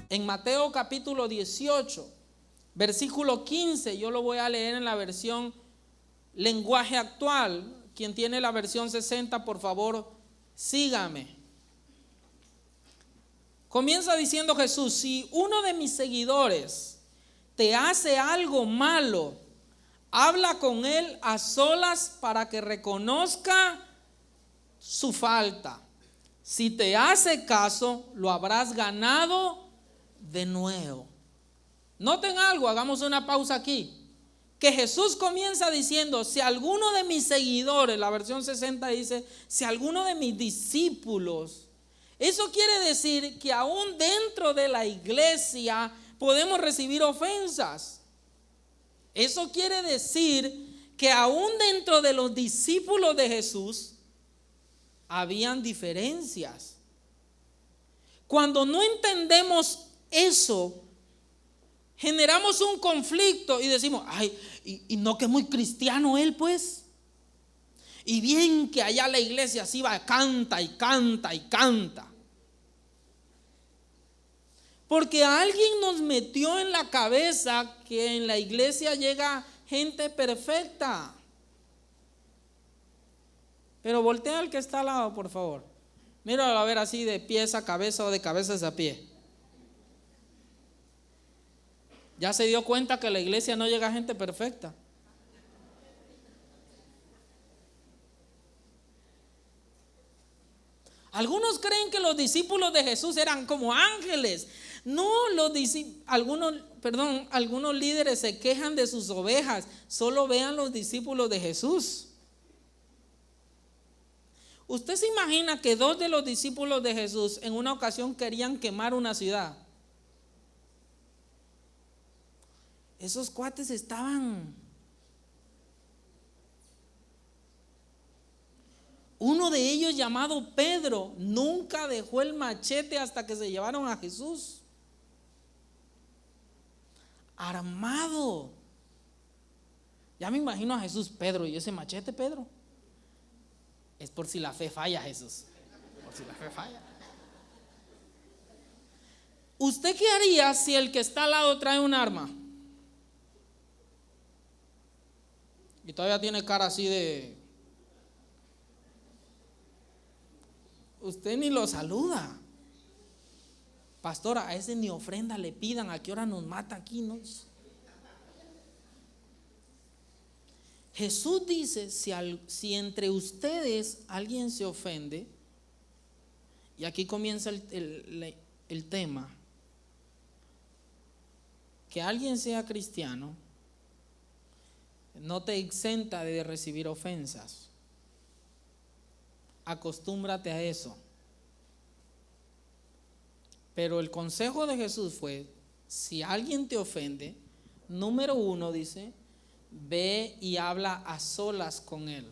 En Mateo capítulo 18, versículo 15, yo lo voy a leer en la versión lenguaje actual. Quien tiene la versión 60, por favor, sígame. Comienza diciendo Jesús: si uno de mis seguidores te hace algo malo, habla con él a solas para que reconozca su falta. Si te hace caso, lo habrás ganado de nuevo. Noten algo, hagamos una pausa aquí. Que Jesús comienza diciendo: si alguno de mis seguidores, la versión 60 dice, si alguno de mis discípulos. Eso quiere decir que aún dentro de la iglesia podemos recibir ofensas. Eso quiere decir que aún dentro de los discípulos de Jesús habían diferencias. Cuando no entendemos eso, generamos un conflicto y decimos: ay, y no que es muy cristiano él, pues. Y bien que allá la iglesia así va, canta y canta y canta. Porque alguien nos metió en la cabeza que en la iglesia llega gente perfecta. Pero voltea al que está al lado, por favor. Míralo a ver así, de pies a cabeza o de cabezas a pie. ¿Ya se dio cuenta que en la iglesia no llega gente perfecta? Algunos creen que los discípulos de Jesús eran como ángeles. No, algunos líderes se quejan de sus ovejas. Solo vean los discípulos de Jesús. ¿Usted se imagina que 2 de los discípulos de Jesús en una ocasión querían quemar una ciudad? Esos cuates estaban. Uno de ellos, llamado Pedro, nunca dejó el machete hasta que se llevaron a Jesús. Armado. Ya me imagino a Jesús: Pedro, ¿y ese machete, Pedro? Es por si la fe falla, Jesús. Por si la fe falla. ¿Usted qué haría si el que está al lado trae un arma? Y todavía tiene cara así de... Usted ni lo saluda. Pastora, a ese ni ofrenda le pidan. ¿A qué hora nos mata aquí? ¿No? Jesús dice: si entre ustedes alguien se ofende, y aquí comienza el tema, que alguien sea cristiano no te exenta de recibir ofensas. Acostúmbrate a eso. Pero el consejo de Jesús fue: si alguien te ofende, número 1 dice, ve y habla a solas con él.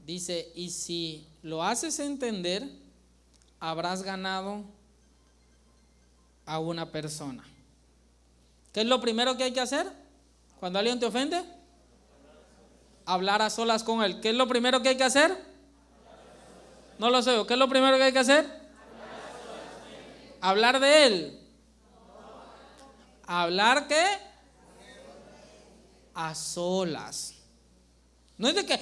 Dice: y si lo haces entender, habrás ganado a una persona. ¿Qué es lo primero que hay que hacer cuando alguien te ofende? Hablar a solas con él. ¿Qué es lo primero que hay que hacer? No lo sé. ¿Qué es lo primero que hay que hacer? Hablar de él. ¿Hablar qué? A solas. No es de que,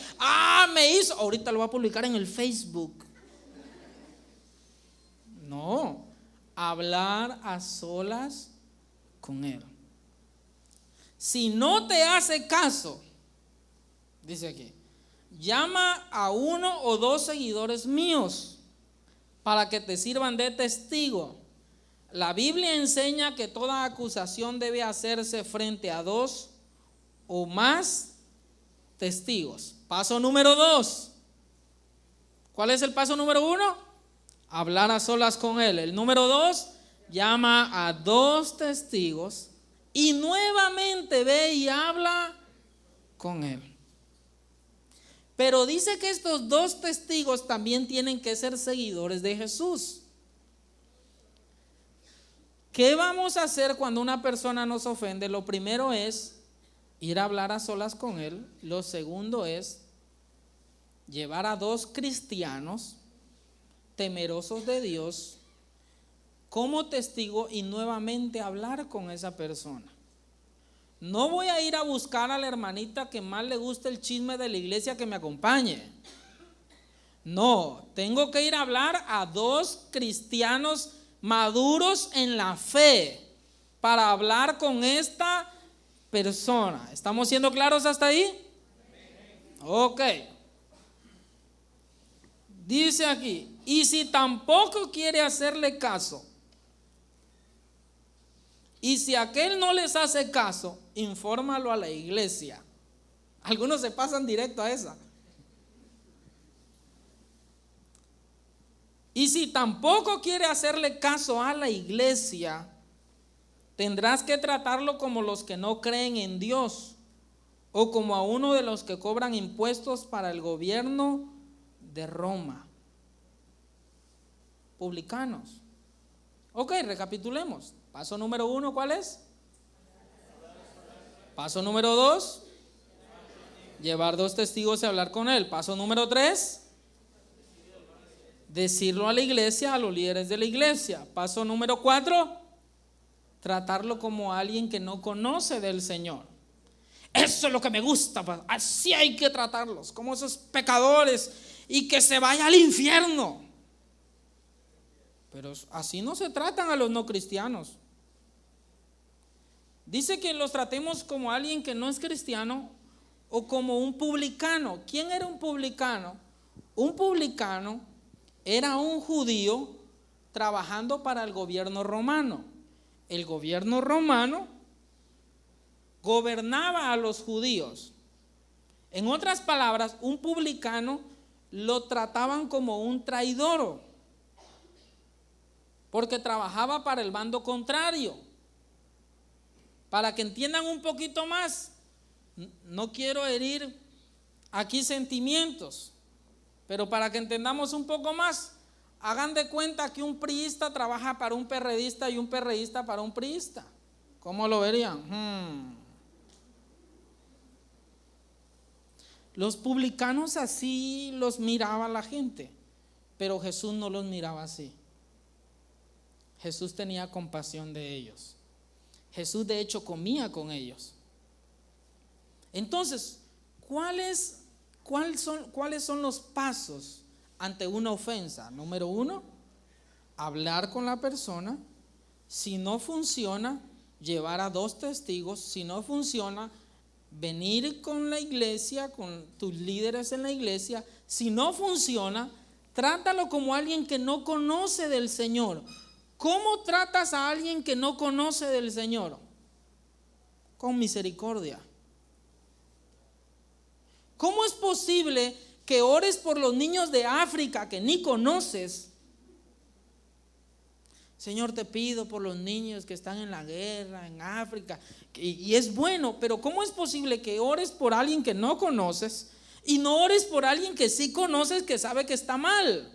me hizo, ahorita lo voy a publicar en el Facebook. No, hablar a solas con él. Si no te hace caso, dice aquí, llama a 1 o 2 seguidores míos para que te sirvan de testigo. La Biblia enseña que toda acusación debe hacerse frente a 2 o más testigos. Paso número 2. ¿Cuál es el paso número 1? Hablar a solas con él. El número 2, llama a 2 testigos y nuevamente ve y habla con él. Pero dice que estos 2 testigos también tienen que ser seguidores de Jesús. ¿Qué vamos a hacer cuando una persona nos ofende? Lo primero es ir a hablar a solas con él. Lo segundo es llevar a 2 cristianos temerosos de Dios como testigo y nuevamente hablar con esa persona. No voy a ir a buscar a la hermanita que más le gusta el chisme de la iglesia que me acompañe. No, tengo que ir a hablar a dos cristianos maduros en la fe para hablar con esta persona. ¿Estamos siendo claros hasta ahí? Ok. Dice aquí, y si tampoco quiere hacerle caso, y si aquel no les hace caso, infórmalo a la iglesia. Algunos se pasan directo a esa. Y si tampoco quiere hacerle caso a la iglesia, tendrás que tratarlo como los que no creen en Dios, o como a uno de los que cobran impuestos para el gobierno de Roma. Publicanos. Ok, recapitulemos. Paso número 1, ¿cuál es? Paso número 2, llevar 2 testigos y hablar con él. Paso número 3, decirlo a la iglesia, a los líderes de la iglesia. Paso número 4, tratarlo como alguien que no conoce del Señor. Eso es lo que me gusta, así hay que tratarlos, como esos pecadores, y que se vaya al infierno. Pero así no se tratan a los no cristianos. Dice que los tratemos como alguien que no es cristiano o como un publicano. ¿Quién era un publicano? Un publicano era un judío trabajando para el gobierno romano. El gobierno romano gobernaba a los judíos. En otras palabras, un publicano lo trataban como un traidor, porque trabajaba para el bando contrario. Para que entiendan un poquito más, no quiero herir aquí sentimientos, pero para que entendamos un poco más, hagan de cuenta que un priista trabaja para un perredista y un perredista para un priista. ¿Cómo lo verían? Los publicanos así los miraba la gente, pero Jesús no los miraba así. Jesús tenía compasión de ellos. Jesús de hecho comía con ellos. Entonces, ¿cuáles son los pasos ante una ofensa? Número 1, hablar con la persona. Si no funciona, llevar a 2 testigos. Si no funciona, venir con la iglesia, con tus líderes en la iglesia. Si no funciona, trátalo como alguien que no conoce del Señor. ¿Cómo tratas a alguien que no conoce del Señor? Con misericordia. ¿Cómo es posible que ores por los niños de África que ni conoces? Señor, te pido por los niños que están en la guerra, en África, y es bueno, pero ¿cómo es posible que ores por alguien que no conoces y no ores por alguien que sí conoces, que sabe que está mal?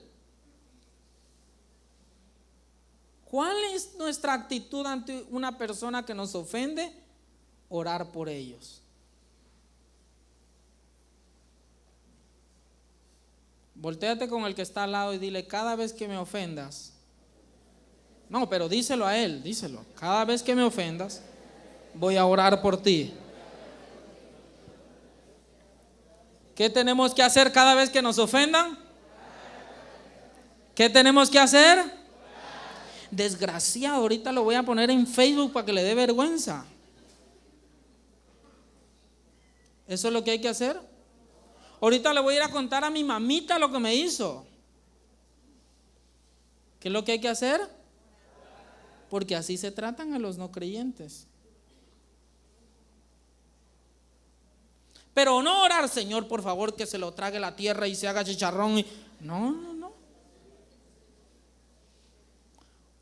¿Cuál es nuestra actitud ante una persona que nos ofende? Orar por ellos. Voltéate con el que está al lado y dile: cada vez que me ofendas. No, pero díselo a él, díselo. Cada vez que me ofendas, voy a orar por ti. ¿Qué tenemos que hacer cada vez que nos ofendan? ¿Qué tenemos que hacer? Desgraciado, ahorita lo voy a poner en Facebook para que le dé vergüenza. ¿Eso es lo que hay que hacer? Ahorita le voy a ir a contar a mi mamita lo que me hizo. ¿Qué es lo que hay que hacer? Porque así se tratan a los no creyentes. Pero no orar: Señor, por favor, que se lo trague la tierra y se haga chicharrón. No.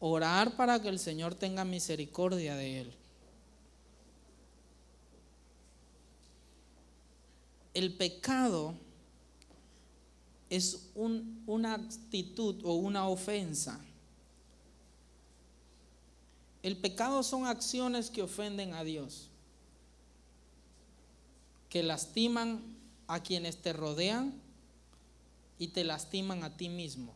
Orar para que el Señor tenga misericordia de él. El pecado es una actitud o una ofensa. El pecado son acciones que ofenden a Dios, que lastiman a quienes te rodean y te lastiman a ti mismo.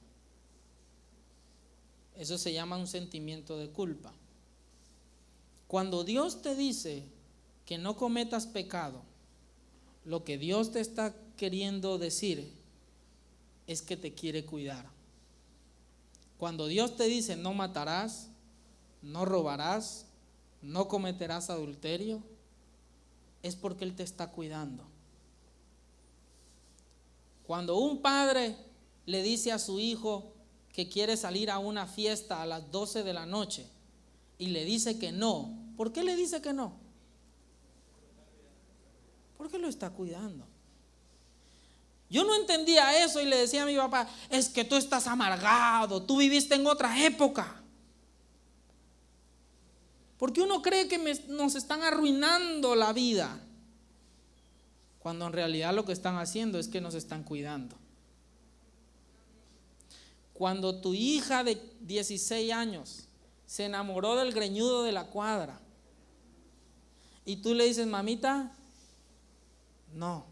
Eso se llama un sentimiento de culpa. Cuando Dios te dice que no cometas pecado, lo que Dios te está queriendo decir es que te quiere cuidar. Cuando Dios te dice no matarás, no robarás, no cometerás adulterio, es porque Él te está cuidando. Cuando un padre le dice a su hijo que quiere salir a una fiesta a las 12 de la noche y le dice que no, ¿por qué le dice que no? Porque lo está cuidando. Yo no entendía eso y le decía a mi papá, es que tú estás amargado, tú viviste en otra época. Porque uno cree que nos están arruinando la vida, cuando en realidad lo que están haciendo es que nos están cuidando. Cuando tu hija de 16 años se enamoró del greñudo de la cuadra y tú le dices, mamita, no.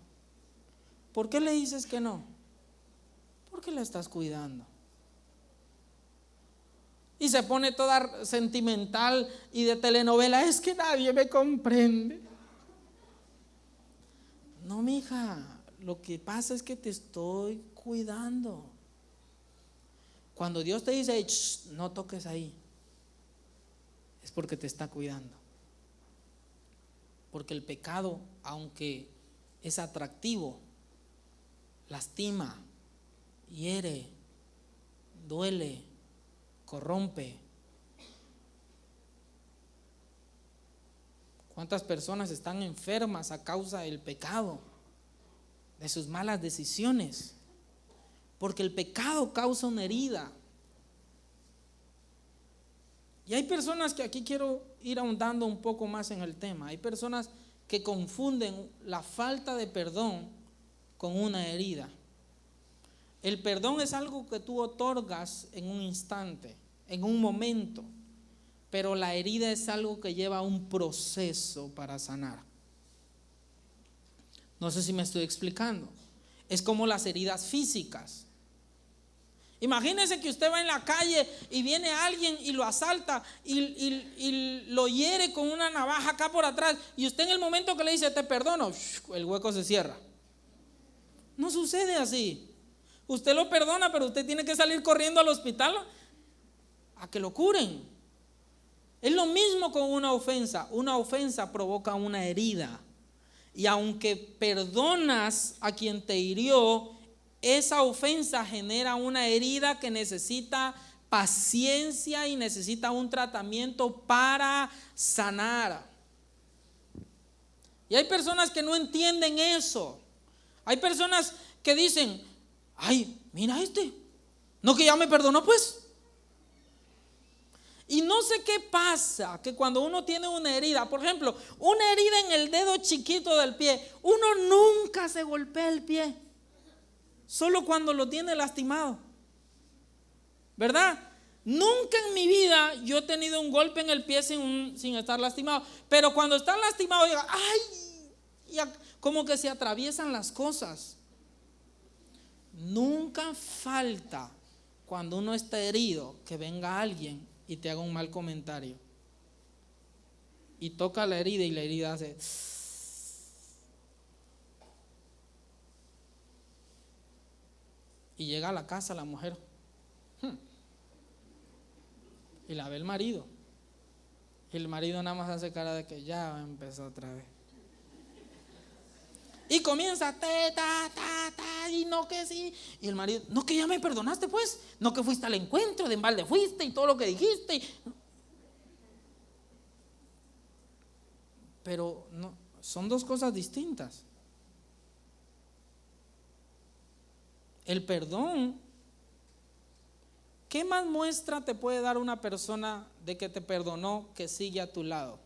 ¿Por qué le dices que no? Porque la estás cuidando. Y se pone toda sentimental y de telenovela, es que nadie me comprende. No, mija, lo que pasa es que te estoy cuidando. Cuando Dios te dice, no toques ahí, es porque te está cuidando. Porque el pecado, aunque es atractivo, lastima, hiere, duele, corrompe. ¿Cuántas personas están enfermas a causa del pecado, de sus malas decisiones? Porque el pecado causa una herida. Y hay personas que aquí quiero ir ahondando un poco más en el tema. Hay personas que confunden la falta de perdón con una herida. El perdón es algo que tú otorgas en un instante, en un momento, pero la herida es algo que lleva un proceso para sanar. No sé si me estoy explicando. Es como las heridas físicas. Imagínese que usted va en la calle y viene alguien y lo asalta y lo hiere con una navaja acá por atrás, y usted en el momento que le dice te perdono, el hueco se cierra. No sucede así. Usted lo perdona, pero usted tiene que salir corriendo al hospital a que lo curen. Es lo mismo con una ofensa. Una ofensa provoca una herida, y aunque perdonas a quien te hirió, esa ofensa genera una herida que necesita paciencia y necesita un tratamiento para sanar. Y hay personas que no entienden eso. Hay personas que dicen, ay, mira no, que ya me perdonó pues. Y no sé qué pasa, que cuando uno tiene una herida, por ejemplo, una herida en el dedo chiquito del pie, uno nunca se golpea el pie, solo cuando lo tiene lastimado, ¿verdad? Nunca en mi vida yo he tenido un golpe en el pie sin estar lastimado, pero cuando está lastimado digo, ay, como que se atraviesan las cosas. Nunca falta, cuando uno está herido, que venga alguien y te haga un mal comentario y toca la herida y la herida hace y llega a la casa la mujer y la ve el marido, y el marido nada más hace cara de que ya empezó otra vez y comienza y no que sí, y el marido, no que ya me perdonaste pues, no que fuiste al encuentro, de embalde fuiste y todo lo que dijiste, pero no, son dos cosas distintas. El perdón, ¿qué más muestra te puede dar una persona de que te perdonó que sigue a tu lado?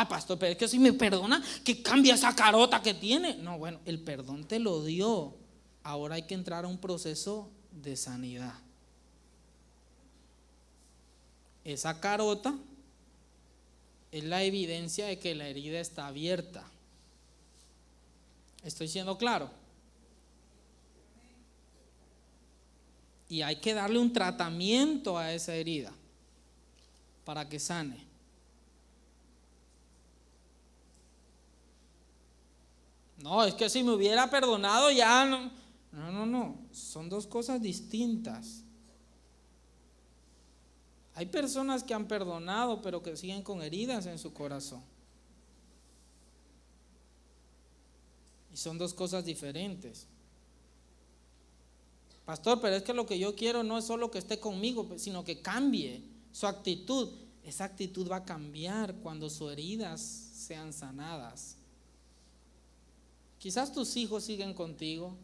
Pastor, pero es que si me perdona, que cambia esa carota que tiene. No, bueno, el perdón te lo dio. Ahora hay que entrar a un proceso de sanidad. Esa carota es la evidencia de que la herida está abierta. ¿Estoy siendo claro? Y hay que darle un tratamiento a esa herida para que sane. No, es que si me hubiera perdonado ya no. No. Son dos cosas distintas. Hay personas que han perdonado, pero que siguen con heridas en su corazón. Y son dos cosas diferentes. Pastor, pero es que lo que yo quiero no es solo que esté conmigo, sino que cambie su actitud. Esa actitud va a cambiar cuando sus heridas sean sanadas. Quizás tus hijos siguen contigo,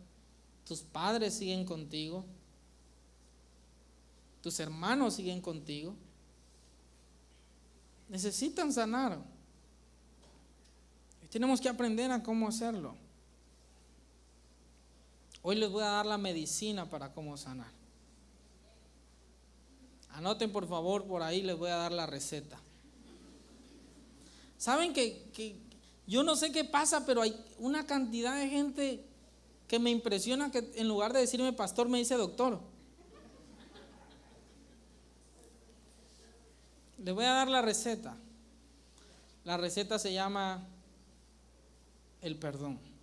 tus padres siguen contigo, tus hermanos siguen contigo. Necesitan sanar. Y tenemos que aprender a cómo hacerlo. Hoy les voy a dar la medicina para cómo sanar. Anoten por favor, por ahí les voy a dar la receta. Saben que yo no sé qué pasa, pero hay una cantidad de gente que me impresiona que en lugar de decirme pastor me dice doctor. Les voy a dar la receta. La receta se llama el perdón.